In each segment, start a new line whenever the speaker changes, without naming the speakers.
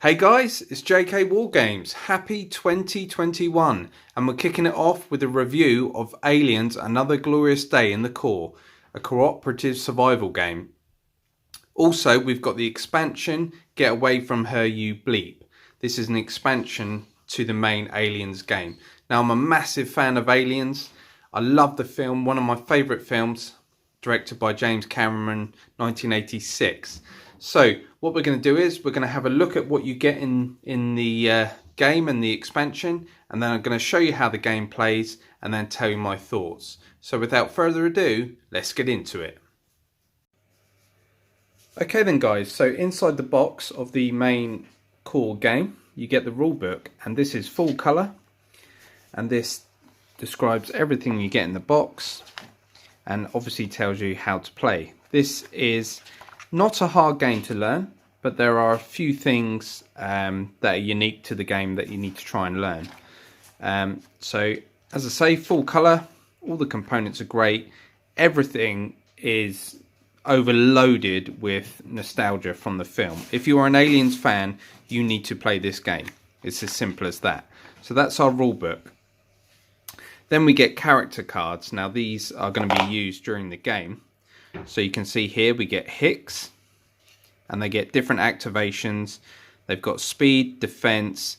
Hey guys, it's JK Wargames. Happy 2021, and we're kicking it off with a review of Aliens: Another Glorious Day in the Core, a cooperative survival game. Also, we've got the expansion Get Away From Her You Bleep. This is an expansion to the main Aliens game. Now, I'm a massive fan of Aliens. I love the film, one of my favourite films, directed by James Cameron, 1986. So what we're going to do is we're going to have a look at what you get in the game and the expansion, and then I'm going to show you how the game plays and then tell you my thoughts. So without further ado, let's get into it. Okay then guys, so inside the box of the main core game you get the rulebook, and this is full colour, and this describes everything you get in the box and obviously tells you how to play. This is not a hard game to learn, but there are a few things that are unique to the game that you need to try and learn. So as I say, full colour, all the components are great, everything is overloaded with nostalgia from the film. If you are an Aliens fan, you need to play this game. It's as simple as that. So that's our rulebook. Then we get character cards. Now these are going to be used during the game. So you can see here we get Hicks, and they get different activations. They've got speed, defense,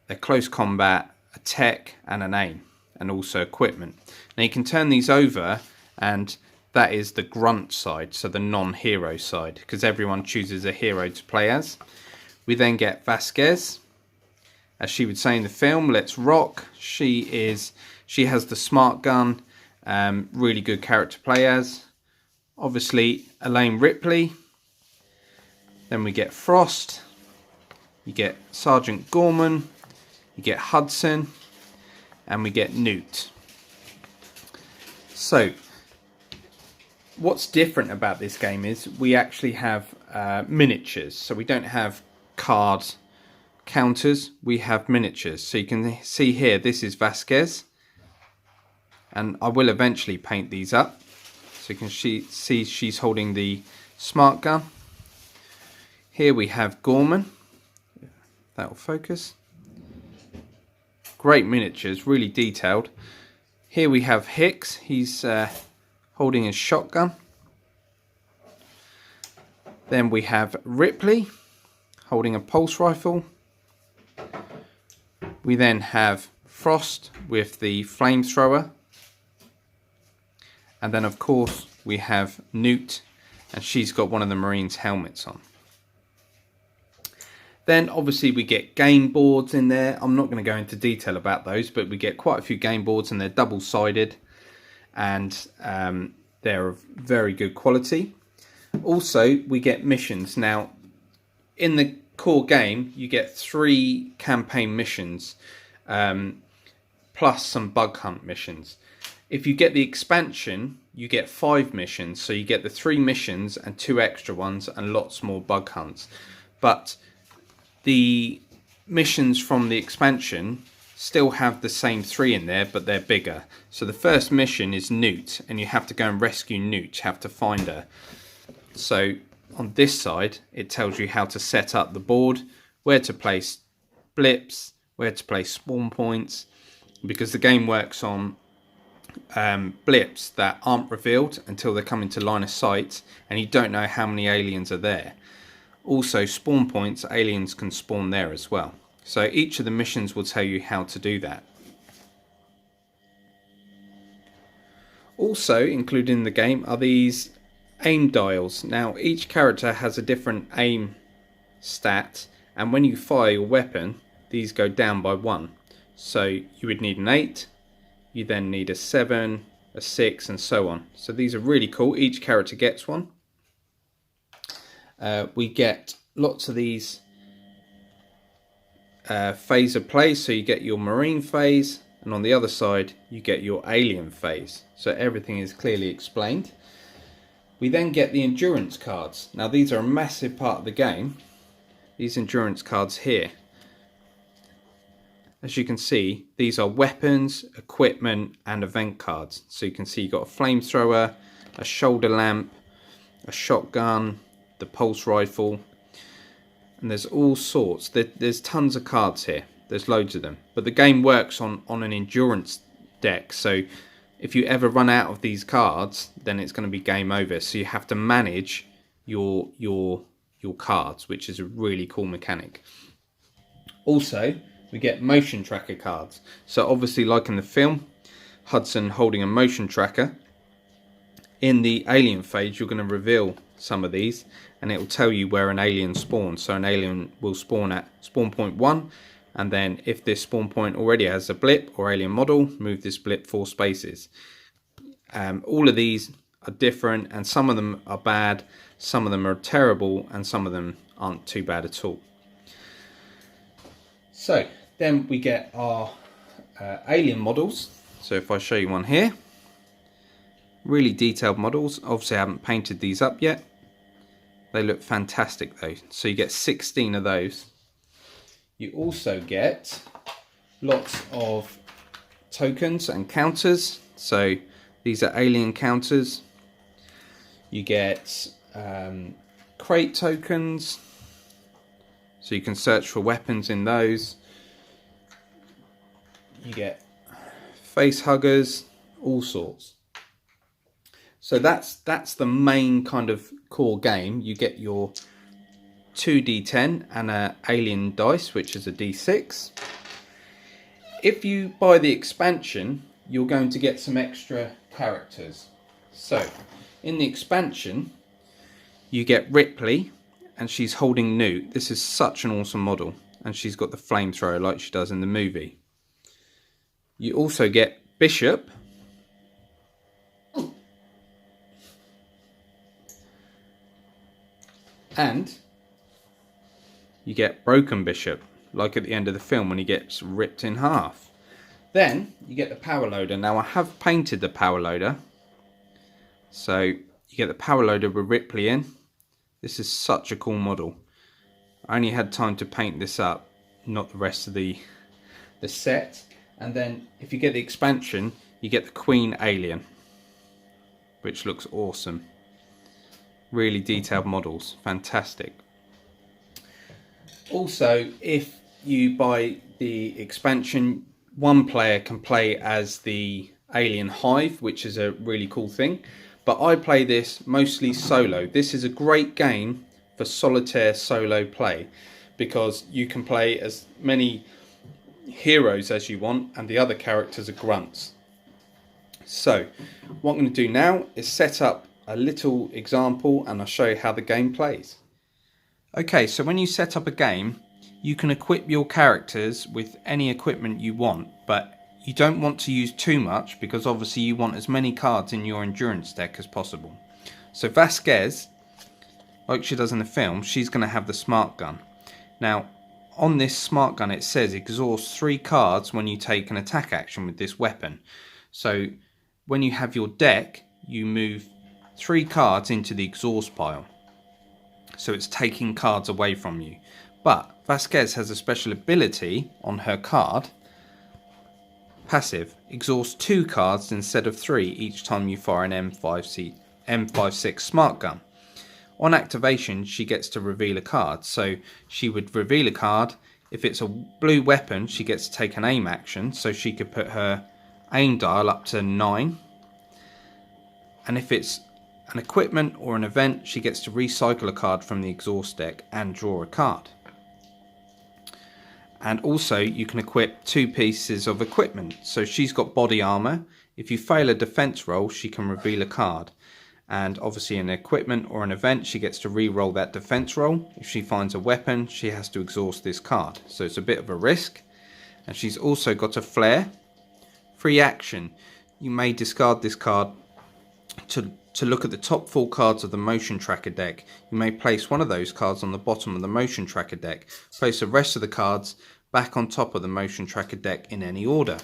their close combat, a tech, and an aim, and also equipment. Now you can turn these over, and that is the grunt side, so the non-hero side, because everyone chooses a hero to play as. We then get Vasquez, as she would say in the film, let's rock. She has the smart gun, really good character to play as. Obviously Elaine Ripley. Then we get Frost, you get Sergeant Gorman, you get Hudson, and we get Newt. So what's different about this game is we actually have miniatures. So we don't have card counters, we have miniatures. So you can see here, this is Vasquez, and I will eventually paint these up. So you can see she's holding the smart gun. Here we have Gorman. That will focus. Great miniatures, really detailed. Here we have Hicks. He's holding his shotgun. Then we have Ripley holding a pulse rifle. We then have Frost with the flamethrower. And then of course we have Newt, and she's got one of the Marines' helmets on. Then obviously we get game boards in there. I'm not going to go into detail about those, but we get quite a few game boards, and they're double-sided, and they're of very good quality. Also we get missions. Now in the core game you get 3 campaign missions, plus some bug hunt missions. If you get the expansion, you get 5 missions. So you get the 3 missions and 2 extra ones and lots more bug hunts. But the missions from the expansion still have the same 3 in there, but they're bigger. So the first mission is Newt, and you have to go and rescue Newt. You have to find her. So on this side, it tells you how to set up the board, where to place blips, where to place spawn points, because the game works on blips that aren't revealed until they come into line of sight, and you don't know how many aliens are there. Also spawn points, aliens can spawn there as well. So each of the missions will tell you how to do that. Also included in the game are these aim dials. Now each character has a different aim stat, and when you fire your weapon, these go down by 1. So you would need an 8, you then need a 7, a 6, and so on. So these are really cool. Each character gets one. We get lots of these phase of play. So you get your marine phase, and on the other side you get your alien phase. So everything is clearly explained. We then get the endurance cards. Now these are a massive part of the game. These endurance cards here. As you can see, these are weapons, equipment and event cards. So you can see you've got a flamethrower, a shoulder lamp, a shotgun, the pulse rifle, and there's all sorts. There's tons of cards here. There's loads of them. But the game works on an endurance deck, so if you ever run out of these cards, then it's going to be game over. So you have to manage your cards, which is a really cool mechanic. Also, we get motion tracker cards. So obviously, like in the film, Hudson holding a motion tracker. In the alien phase, you're going to reveal some of these, and it will tell you where an alien spawns. So an alien will spawn at spawn point 1, and then if this spawn point already has a blip or alien model, move this blip 4 spaces. All of these are different, and some of them are bad, some of them are terrible, and some of them aren't too bad at all. So then we get our alien models. So if I show you one here, really detailed models. Obviously I haven't painted these up yet. They look fantastic though. So you get 16 of those. You also get lots of tokens and counters. So these are alien counters. You get crate tokens. So you can search for weapons in those. You get face huggers, all sorts. So that's the main kind of core game. You get your 2d10 and an alien dice, which is a d6. If you buy the expansion, you're going to get some extra characters. So in the expansion, you get Ripley, and she's holding Newt. This is such an awesome model, and she's got the flamethrower like she does in the movie. You also get Bishop. And you get Broken Bishop, like at the end of the film when he gets ripped in half. Then you get the power loader. Now I have painted the power loader. So you get the power loader with Ripley in. This is such a cool model. I only had time to paint this up, not the rest of the set. And then if you get the expansion, you get the Queen Alien, which looks awesome. Really detailed models, fantastic. Also, if you buy the expansion, one player can play as the Alien Hive, which is a really cool thing. But I play this mostly solo. This is a great game for solitaire solo play, because you can play as many heroes as you want, and the other characters are grunts. So what I'm going to do now is set up a little example, and I'll show you how the game plays. Okay, so when you set up a game, you can equip your characters with any equipment you want, but you don't want to use too much, because obviously you want as many cards in your endurance deck as possible. So Vasquez, like she does in the film, she's going to have the smart gun. Now on this smart gun it says exhaust 3 cards when you take an attack action with this weapon. So when you have your deck, you move 3 cards into the exhaust pile. So it's taking cards away from you. But Vasquez has a special ability on her card. Passive, exhaust 2 cards instead of 3 each time you fire an M56 smart gun. On activation, she gets to reveal a card. So she would reveal a card. If it's a blue weapon, she gets to take an aim action. So she could put her aim dial up to 9. And if it's an equipment or an event, she gets to recycle a card from the exhaust deck and draw a card. And also you can equip 2 pieces of equipment. So she's got body armor. If you fail a defense roll, she can reveal a card. And obviously an equipment or an event, she gets to re-roll that defense roll. If she finds a weapon, she has to exhaust this card. So it's a bit of a risk. And she's also got a flare. Free action. You may discard this card to look at the top 4 cards of the motion tracker deck. You may place one of those cards on the bottom of the motion tracker deck. Place the rest of the cards back on top of the motion tracker deck in any order.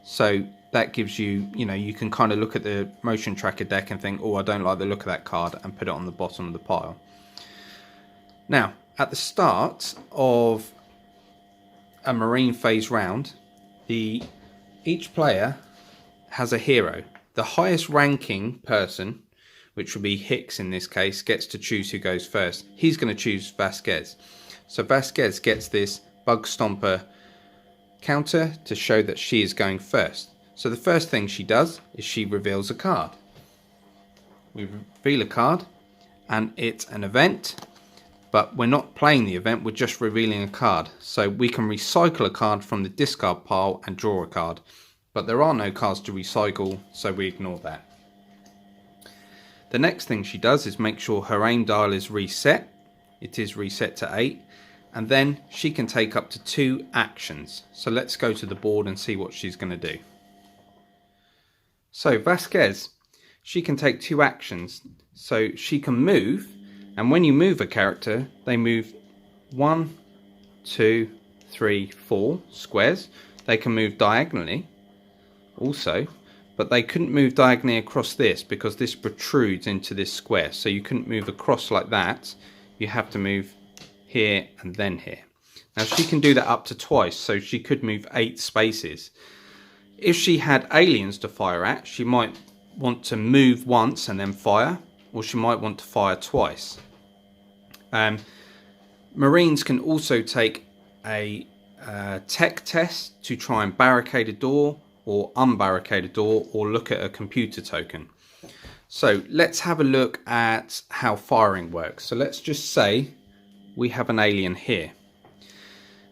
So that gives you, you can kind of look at the motion tracker deck and think, oh, I don't like the look of that card, and put it on the bottom of the pile. Now, at the start of a Marine phase round, each player has a hero. The highest ranking person, which would be Hicks in this case, gets to choose who goes first. He's going to choose Vasquez. So Vasquez gets this Bug Stomper counter to show that she is going first. So the first thing she does is she reveals a card. We reveal a card, and it's an event, but we're not playing the event, we're just revealing a card. So we can recycle a card from the discard pile and draw a card, but there are no cards to recycle, so we ignore that. The next thing she does is make sure her aim dial is reset. It is reset to 8, and then she can take up to 2 actions. So let's go to the board and see what she's going to do. So Vasquez, she can take 2 actions. So she can move, and when you move a character, they move 1, 2, 3, 4 squares. They can move diagonally also, but they couldn't move diagonally across this because this protrudes into this square. So you couldn't move across like that. You have to move here and then here. Now she can do that up to twice, so she could move 8 spaces. If she had aliens to fire at, she might want to move once and then fire, or she might want to fire twice. Marines can also take a tech test to try and barricade a door or unbarricade a door, or look at a computer token. So let's have a look at how firing works. So let's just say we have an alien here.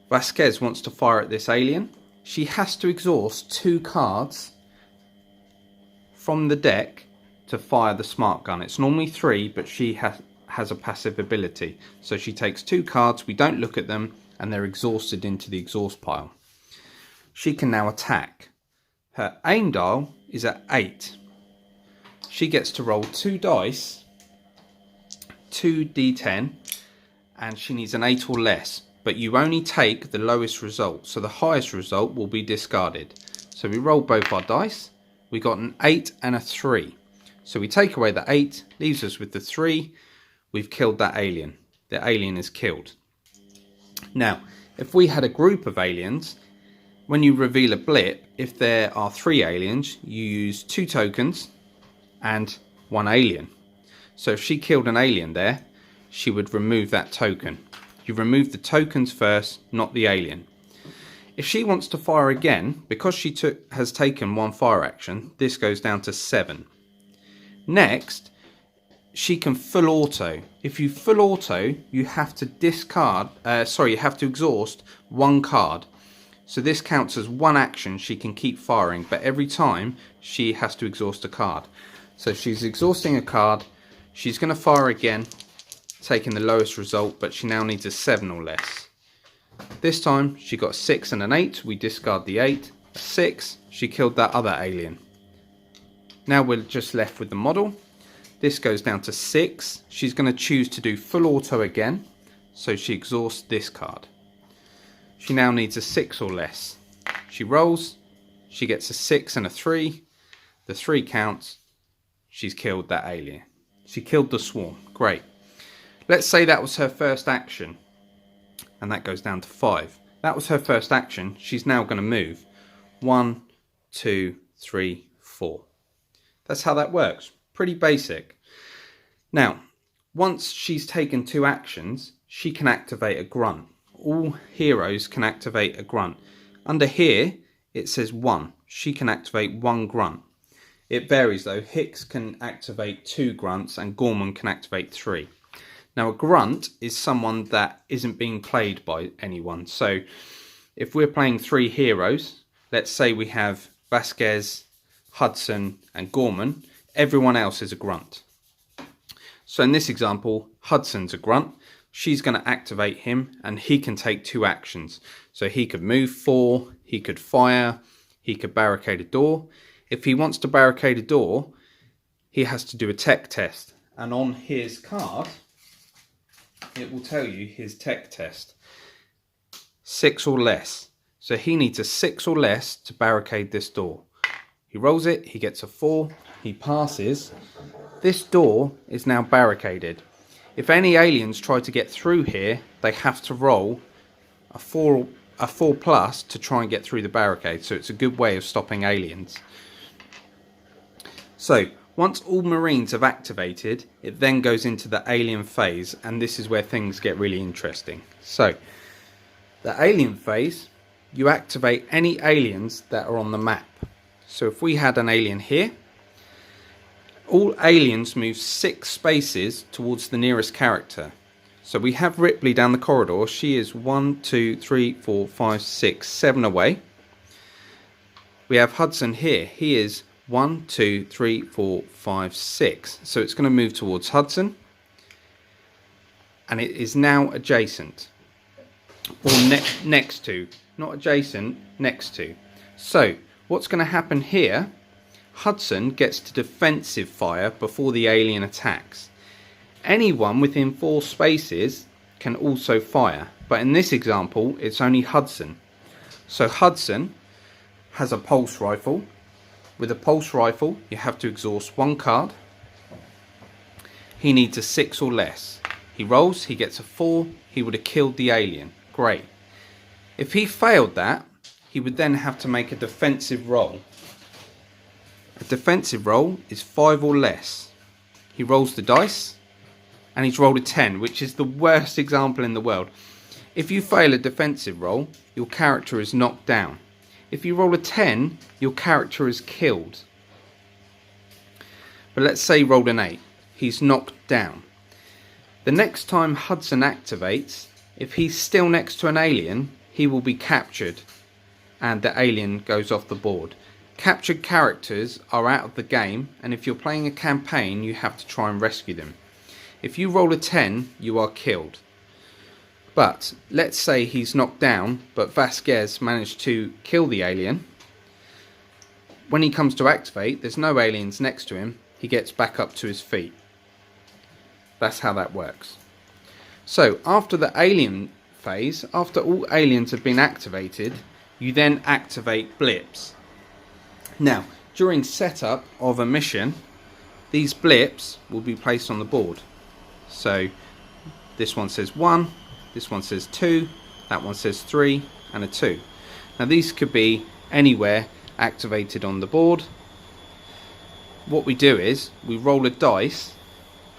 Vasquez wants to fire at this alien. She has to exhaust 2 cards from the deck to fire the smart gun. It's normally 3, but she has a passive ability. So she takes 2 cards, we don't look at them, and they're exhausted into the exhaust pile. She can now attack. Her aim dial is at 8. She gets to roll 2 dice, 2d10, and she needs an 8 or less. But you only take the lowest result, so the highest result will be discarded. So we roll both our dice. We got an 8 and a 3. So we take away the 8, leaves us with the 3. We've killed that alien. The alien is killed. Now, if we had a group of aliens, when you reveal a blip, if there are 3 aliens, you use 2 tokens and 1 alien. So if she killed an alien there, she would remove that token. You remove the tokens first, not the alien. If she wants to fire again, because she has taken 1 fire action, this goes down to 7. Next, she can full auto. If you full auto, you have to you have to exhaust 1 card. So this counts as 1 action. She can keep firing, but every time she has to exhaust a card. So she's exhausting a card. She's going to fire again, taking the lowest result, but she now needs a 7 or less. This time she got a 6 and an 8. We discard the 8. A 6. She killed that other alien. Now we're just left with the model. This goes down to 6. She's going to choose to do full auto again, so she exhausts this card. She now needs a 6 or less. She rolls. She gets a 6 and a 3. The 3 counts. She's killed that alien. She killed the swarm. Great. Let's say that was her first action, and that goes down to 5. That was her first action. She's now going to move 1, 2, 3, 4. That's how that works. Pretty basic. Now, once she's taken 2 actions, she can activate a grunt. All heroes can activate a grunt. Under here, it says 1. She can activate 1 grunt. It varies though. Hicks can activate 2 grunts and Gorman can activate 3. Now a grunt is someone that isn't being played by anyone. So if we're playing 3 heroes, let's say we have Vasquez, Hudson and Gorman, everyone else is a grunt. So in this example, Hudson's a grunt. She's going to activate him and he can take 2 actions. So he could move 4, he could fire, he could barricade a door. If he wants to barricade a door, he has to do a tech test. And on his card, it will tell you his tech test. 6 or less. So he needs a 6 or less to barricade this door. He rolls it, he gets a 4, he passes. This door is now barricaded. If any aliens try to get through here, they have to roll a 4 plus to try and get through the barricade. So it's a good way of stopping aliens. So once all Marines have activated, it then goes into the alien phase, and this is where things get really interesting. So the alien phase, you activate any aliens that are on the map. So if we had an alien here, all aliens move 6 spaces towards the nearest character. So we have Ripley down the corridor. She is 1, 2, 3, 4, 5, 6, 7 away. We have Hudson here. He is 1, 2, 3, 4, 5, 6. So it's going to move towards Hudson. And it is now adjacent. Or next to. Not adjacent, next to. So what's going to happen here? Hudson gets to defensive fire before the alien attacks. Anyone within 4 spaces can also fire, but in this example it's only Hudson. So Hudson has a pulse rifle. With a pulse rifle you have to exhaust 1 card. He needs a 6 or less. He rolls, he gets a 4, he would have killed the alien. Great. If he failed that, he would then have to make a defensive roll. A defensive roll is 5 or less. He rolls the dice and he's rolled a 10, which is the worst example in the world. If you fail a defensive roll, your character is knocked down. If you roll a 10, your character is killed. But let's say he rolled an 8. He's knocked down. The next time Hudson activates, if he's still next to an alien, he will be captured and the alien goes off the board. Captured characters are out of the game, and if you're playing a campaign you have to try and rescue them. If you roll a 10, you are killed. But let's say he's knocked down, but Vasquez managed to kill the alien. When he comes to activate, there's no aliens next to him. He gets back up to his feet. That's how that works. So after the alien phase, after all aliens have been activated, you then activate blips. Now, during setup of a mission, these blips will be placed on the board. So this one says 1, this one says 2, that one says 3, and a 2. Now these could be anywhere activated on the board. What we do is we roll a dice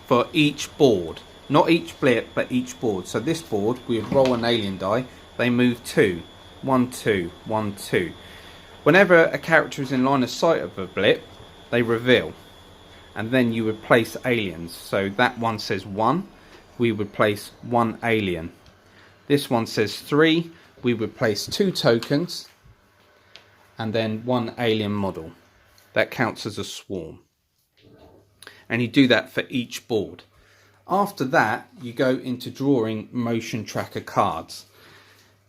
for each board. Not each blip, but each board. So this board, we would roll an alien die. They move 2. 1, 2, 1, 2. Whenever a character is in line of sight of a blip, they reveal. And then you would place aliens. So that one says 1. We would place 1 alien. This one says 3. We would place 2 tokens. And then 1 alien model. That counts as a swarm. And you do that for each board. After that, you go into drawing motion tracker cards.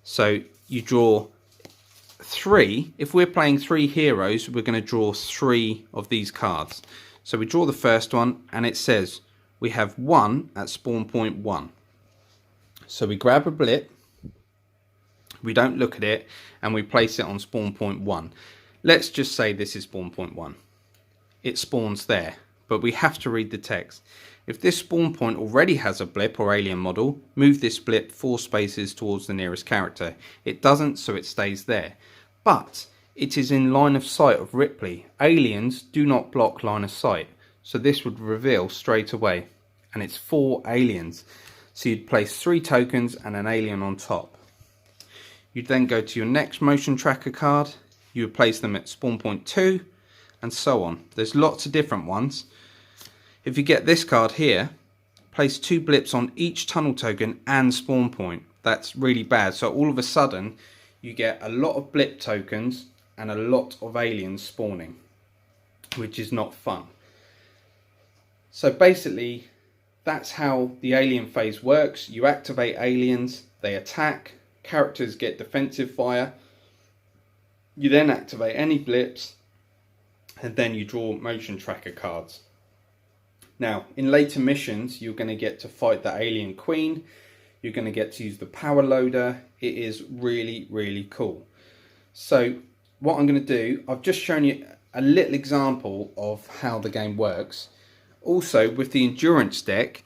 So you draw 3. If we're playing 3 heroes, we're going to draw 3 of these cards. So we draw the first one and it says we have 1 at spawn point 1. So we grab a blip, we don't look at it, and we place it on spawn point 1. Let's just say this is spawn point 1. It spawns there, but we have to read the text. If this spawn point already has a blip or alien model, move this blip 4 spaces towards the nearest character. It doesn't, so it stays there. But it is in line of sight of Ripley. Aliens do not block line of sight, so this would reveal straight away. And it's 4 aliens. So you'd place 3 tokens and an alien on top. You'd then go to your next motion tracker card. You would place them at spawn point 2 and so on. There's lots of different ones. If you get this card here, place 2 blips on each tunnel token and spawn point. That's really bad. So all of a sudden you get a lot of blip tokens and a lot of aliens spawning, which is not fun. So basically that's how the alien phase works. You activate aliens, they attack, characters get defensive fire. You then activate any blips and then you draw motion tracker cards. Now, in later missions, you're going to get to fight the alien queen. You're going to get to use the power loader. It is really, really cool. So what I'm going to do, I've just shown you a little example of how the game works. Also, with the endurance deck,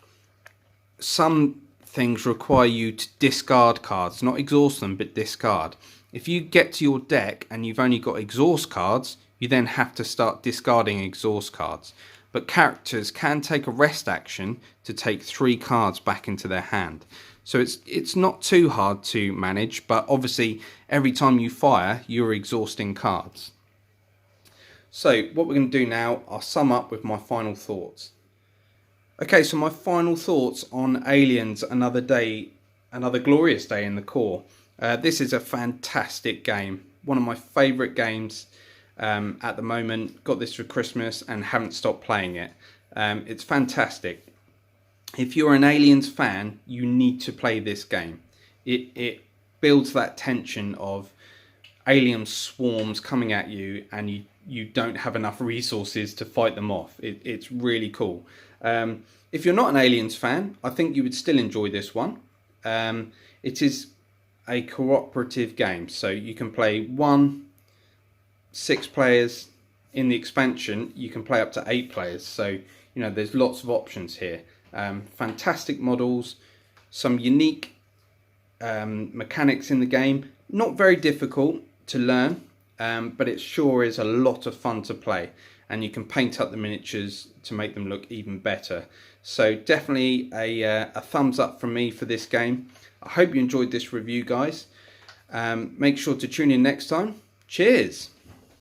some things require you to discard cards, not exhaust them, but discard. If you get to your deck and you've only got exhaust cards, you then have to start discarding exhaust cards. But characters can take a rest action to take 3 cards back into their hand. So it's not too hard to manage, but obviously every time you fire, you're exhausting cards. So what we're going to do now, I'll sum up with my final thoughts. Okay, so my final thoughts on Aliens: Another Day, Another Glorious Day in the Core. This is a fantastic game, one of my favourite games at the moment. Got this for Christmas and haven't stopped playing it. It's fantastic. If you're an Aliens fan, you need to play this game. It builds that tension of alien swarms coming at you and you don't have enough resources to fight them off. It's really cool. If you're not an Aliens fan, I think you would still enjoy this one. It is a cooperative game, so you can play 1, 6 players. In the expansion, you can play up to 8 players, so you know there's lots of options here. Fantastic models, some unique mechanics in the game. Not very difficult to learn, but it sure is a lot of fun to play, and you can paint up the miniatures to make them look even better. So definitely a thumbs up from me for this game. I hope you enjoyed this review, guys. Make sure to tune in next time. Cheers!